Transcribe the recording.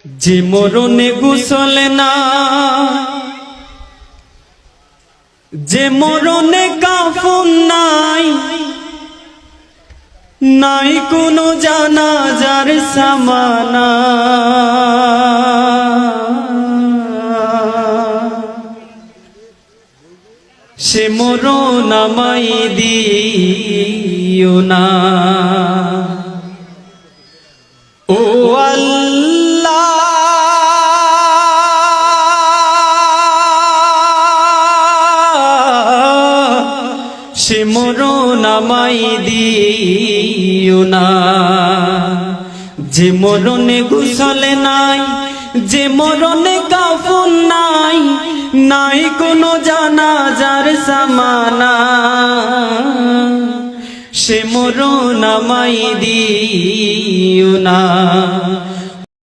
যে মরণে গোসল না, যে মরণে কাফন নাই, নাই কোনো জানাজার সামানা। সে মরণ আমায় দিও না। ও আল্লাহ, সে মরণ আমায় দিও না। যে মরণে গোসল নাই, যে মরণে কাফন নাই, নাই কোনো জানাজার সামানা। সে মরণ আমায় দিও না।